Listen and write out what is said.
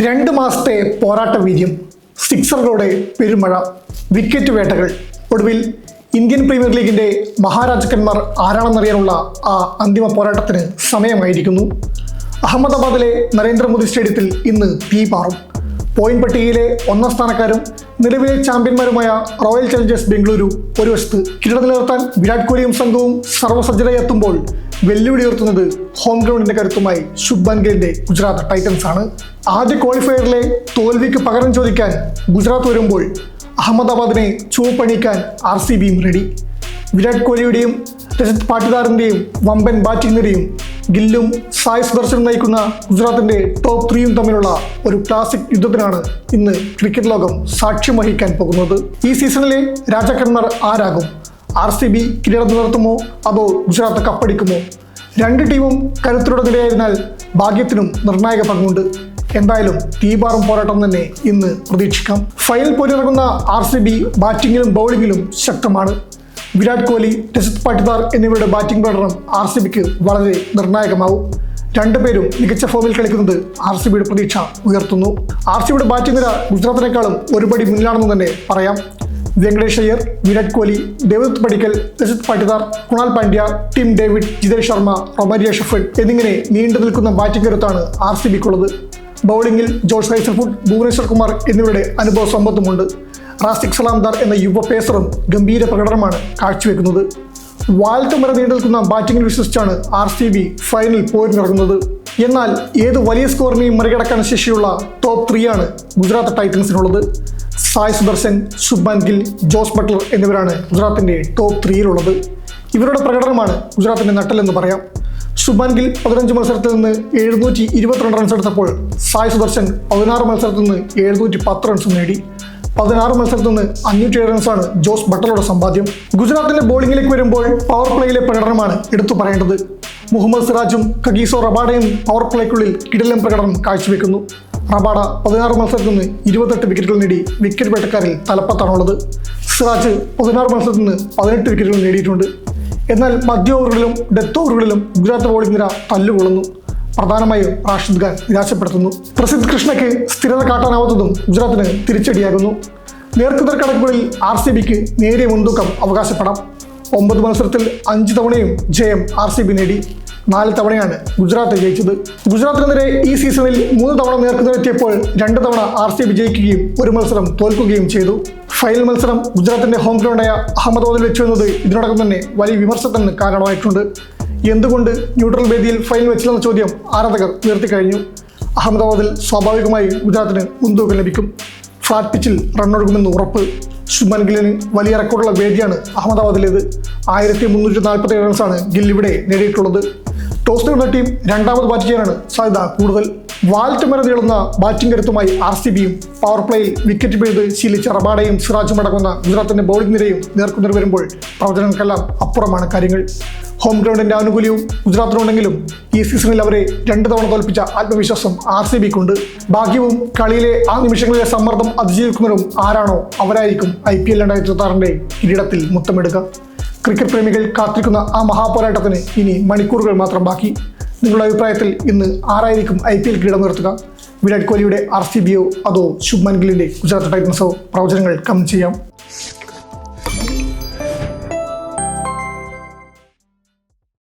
2 മാസത്തെ പോരാട്ട വീര്യം, സിക്സറുകളുടെ പെരുമഴ, വിക്കറ്റ് വേട്ടകൾ, ഒടുവിൽ ഇന്ത്യൻ പ്രീമിയർ ലീഗിന്റെ മഹാരാജാക്കന്മാർ ആരാണെന്നറിയാനുള്ള ആ അന്തിമ പോരാട്ടത്തിന് സമയമായിരിക്കുന്നു. അഹമ്മദാബാദിലെ നരേന്ദ്രമോദി സ്റ്റേഡിയത്തിൽ ഇന്ന് തീ പാറും. പോയിന്റ് പട്ടികയിലെ 1ാം സ്ഥാനക്കാരും നിലവിലെ ചാമ്പ്യന്മാരുമായ റോയൽ ചലഞ്ചേഴ്സ് ബംഗളൂരു ഒരു വശത്ത്, കിരീടം നിലനിർത്താൻ വിരാട് കോഹ്ലിയും സംഘവും സർവ്വസജ്ജരായി എത്തുമ്പോൾ വെല്ലുവിളി ഉയർത്തുന്നത് ഹോം ഗ്രൗണ്ടിന്റെ കരുത്തുമായി ശുഭ്മാൻ ഗില്ലിന്റെ ഗുജറാത്ത് ടൈറ്റൻസ് ആണ്. ആദ്യ ക്വാളിഫയറിലെ തോൽവിക്ക് പകരം ചോദിക്കാൻ ഗുജറാത്ത് വരുമ്പോൾ അഹമ്മദാബാദിനെ ചുവപ്പണിയിക്കാൻ RCBയും റെഡി. വിരാട് കോഹ്ലിയുടെയും രജത് പാട്ടിദാറിന്റെയും വമ്പൻ ബാറ്റിംഗ് നിരയും ഗില്ലും സായ് സുദർശനും നയിക്കുന്ന ഗുജറാത്തിന്റെ ടോപ്പ് 3യും തമ്മിലുള്ള ഒരു ക്ലാസിക് യുദ്ധത്തിനാണ് ഇന്ന് ക്രിക്കറ്റ് ലോകം സാക്ഷ്യം വഹിക്കാൻ പോകുന്നത്. ഈ സീസണിലെ രാജാക്കന്മാർ ആരാകും? RCB കിരീടം നിലനിർത്തുമോ അതോ ഗുജറാത്ത് കപ്പടിക്കുമോ? രണ്ട് ടീമും കരുത്തരുടെ നിലയായിരുന്നാൽ ഭാഗ്യത്തിനും നിർണായക പങ്കുണ്ട്. എന്തായാലും തീപാറും പോരാട്ടം തന്നെ ഇന്ന് പ്രതീക്ഷിക്കാം. ഫൈനൽ പോരിറങ്ങുന്ന RCB ബാറ്റിങ്ങിലും ബൗളിങ്ങിലും ശക്തമാണ്. വിരാട് കോഹ്ലി, രജത് പാട്ടിദാർ എന്നിവരുടെ ബാറ്റിംഗ് പ്രകടനം RCBക്ക് വളരെ നിർണായകമാവും. രണ്ടുപേരും മികച്ച ഫോമിൽ കളിക്കുന്നത് RCBയുടെ പ്രതീക്ഷ ഉയർത്തുന്നു. RCBയുടെ ബാറ്റിംഗ് നിര ഗുജറാത്തിനേക്കാളും ഒരുപടി മുന്നിലാണെന്ന് തന്നെ പറയാം. Venkatesh Iyer, Virat Kohli, Devdutt Padikkal, Rajat Patidar, Krunal Pandya, Tim David, Jitesh Sharma, Romario Shepherd എന്നിങ്ങനെ നീണ്ടു നിൽക്കുന്ന ബാറ്റിംഗ് കരുത്താണ് RCBക്കുള്ളത്. ബൗളിംഗിൽ ജോഷ് ഹൈസൽവുഡ്, ഭുവനേശ്വർ കുമാർ എന്നിവരുടെ അനുഭവ സമ്പത്തുമുണ്ട്. റാസിഖ് സലാംദാർ എന്ന യുവ പേസറും ഗംഭീര പ്രകടനമാണ് കാഴ്ചവെക്കുന്നത്. വാൽറ്റം വരെ നീണ്ടു നിൽക്കുന്ന ബാറ്റിംഗിൽ വിശ്വസിച്ചാണ് RCB ഫൈനൽ പോരിനിറങ്ങുന്നത്. എന്നാൽ ഏത് വലിയ സ്കോറിനെയും മറികടക്കാൻ ശേഷിയുള്ള ടോപ്പ് 3യാണ് ഗുജറാത്ത് ടൈറ്റൻസിനുള്ളത്. സായ് സുദർശൻ, ശുഭ്മാൻ ഗിൽ, ജോസ് ബട്ട്ലർ എന്നിവരാണ് ഗുജറാത്തിന്റെ ടോപ്പ് 3യിലുള്ളത്. ഇവരുടെ പ്രകടനമാണ് ഗുജറാത്തിന്റെ നട്ടെല്ലെന്ന് പറയാം. ശുഭ്മാൻ ഗിൽ 15 മത്സരത്തിൽ നിന്ന് 722 റൺസ് എടുത്തപ്പോൾ സായ് സുദർശൻ 16 മത്സരത്തിൽ നിന്ന് 710 റൺസ് നേടി. 16 മത്സരത്തിൽ നിന്ന് 507 റൺസാണ് ജോസ് ബട്ട്ലറുടെ സമ്പാദ്യം. ഗുജറാത്തിന്റെ ബോളിംഗിലേക്ക് വരുമ്പോൾ പവർ പ്ലേയിലെ പ്രകടനമാണ് എടുത്തു പറയേണ്ടത്. മുഹമ്മദ് സിറാജും കഗീസോ റബാഡയും പവർ പ്ലേക്കുള്ളിൽ കിടിലൻ പ്രകടനം കാഴ്ചവെക്കുന്നു. റബാഡ 16 മത്സരത്തിൽ നിന്ന് 28 വിക്കറ്റുകൾ നേടി വിക്കറ്റ് വേട്ടക്കാരിൽ തലപ്പത്താണുള്ളത്. സിറാജ് 16 മത്സരത്തിൽ നിന്ന് 18 വിക്കറ്റുകൾ നേടിയിട്ടുണ്ട്. എന്നാൽ മധ്യ ഓവറുകളിലും ഡെത്ത് ഓവറുകളിലും ഗുജറാത്ത് ബോളിംഗ് നിര തല്ലുകൊള്ളുന്നു. പ്രധാനമായും റാഷിദ് ഖാൻ നിരാശപ്പെടുത്തുന്നു. പ്രസിദ്ധ് കൃഷ്ണയ്ക്ക് സ്ഥിരത കാട്ടാനാവാത്തതും ഗുജറാത്തിന് തിരിച്ചടിയാകുന്നു. നേർക്കുനേർ കണക്കുകളിൽ RCBക്ക് നേരിയ മുൻതൂക്കം അവകാശപ്പെടാം. 9 മത്സരത്തിൽ 5 തവണയും ജയം RCB നേടി. 4 തവണയാണ് ഗുജറാത്ത് ജയിച്ചത്. ഗുജറാത്തിനെതിരെ ഈ സീസണിൽ 3 തവണ നേർക്കുനേരെത്തിയപ്പോൾ 2 തവണ RCB ജയിക്കുകയും 1 മത്സരം തോൽക്കുകയും ചെയ്തു. ഫൈനൽ മത്സരം ഗുജറാത്തിന്റെ ഹോം ഗ്രൗണ്ടായ അഹമ്മദാബാദിൽ വെച്ചു എന്നത് ഇതിനോടകം തന്നെ വലിയ വിമർശനത്തിന് കാരണമായിട്ടുണ്ട്. എന്തുകൊണ്ട് ന്യൂട്രൽ വേദിയിൽ ഫൈനൽ വെച്ചില്ലെന്ന ചോദ്യം ആരാധകർ ഉയർത്തിക്കഴിഞ്ഞു. അഹമ്മദാബാദിൽ സ്വാഭാവികമായി ഗുജറാത്തിന് മുൻതൂക്കം ലഭിക്കും. ഫ്ലാറ്റ് പിച്ചിൽ റണ്ണൊഴുകുമെന്ന് ഉറപ്പ്. ശുഭ്മാൻ ഗില്ലിന് വലിയ റെക്കോർഡുള്ള വേദിയാണ് അഹമ്മദാബാദിലേത്. 1347 റൺസാണ് ഗിൽ ഇവിടെ നേടിയിട്ടുള്ളത്. ടോസ് നേടുന്ന ടീം രണ്ടാമത് ബാറ്റ് ചെയ്യാനാണ് സാധ്യത കൂടുതൽ. വാൽറ്റം വരെ നീളുന്ന ബാറ്റിംഗ് കരുത്തുമായി RCBയും പവർ പ്ലേയിൽ വിക്കറ്റ് പിഴുത് ശീലിച്ച റബാഡയും സിറാജും അടങ്ങുന്ന ഗുജറാത്തിന്റെ ബൗളിംഗ് നിരയും നേർക്കുനേർ വരുമ്പോൾ പ്രവചനങ്ങൾക്കെല്ലാം അപ്പുറമാണ് കാര്യങ്ങൾ. ഹോം ഗ്രൗണ്ടിന്റെ ആനുകൂല്യവും ഗുജറാത്തിനുണ്ടെങ്കിലും ഈ സീസണിൽ അവരെ 2 തവണ തോൽപ്പിച്ച ആത്മവിശ്വാസം RCBക്കുണ്ട്. ഭാഗ്യവും കളിയിലെ ആ നിമിഷങ്ങളിലെ സമ്മർദ്ദം അതിജീവിക്കുന്നവരും ആരാണോ അവരായിരിക്കും IPL 2026 കിരീടത്തിൽ മുത്തമെടുക്കുക. ക്രിക്കറ്റ് പ്രേമികൾ കാത്തിരിക്കുന്ന ആ മഹാപോരാട്ടത്തിന് ഇനി മണിക്കൂറുകൾ മാത്രം ബാക്കി. നിങ്ങളുടെ അഭിപ്രായത്തിൽ ഇന്ന് ആരായിരിക്കും IPL കിരീടം ഉയർത്തുക? വിരാട് കോഹ്ലിയുടെ RCBയോ അതോ ശുഭ്മാൻ ഗില്ലിന്റെ ഗുജറാത്ത് ടൈറ്റൻസോ? പ്രവചനങ്ങൾ കമന്റ് ചെയ്യാം.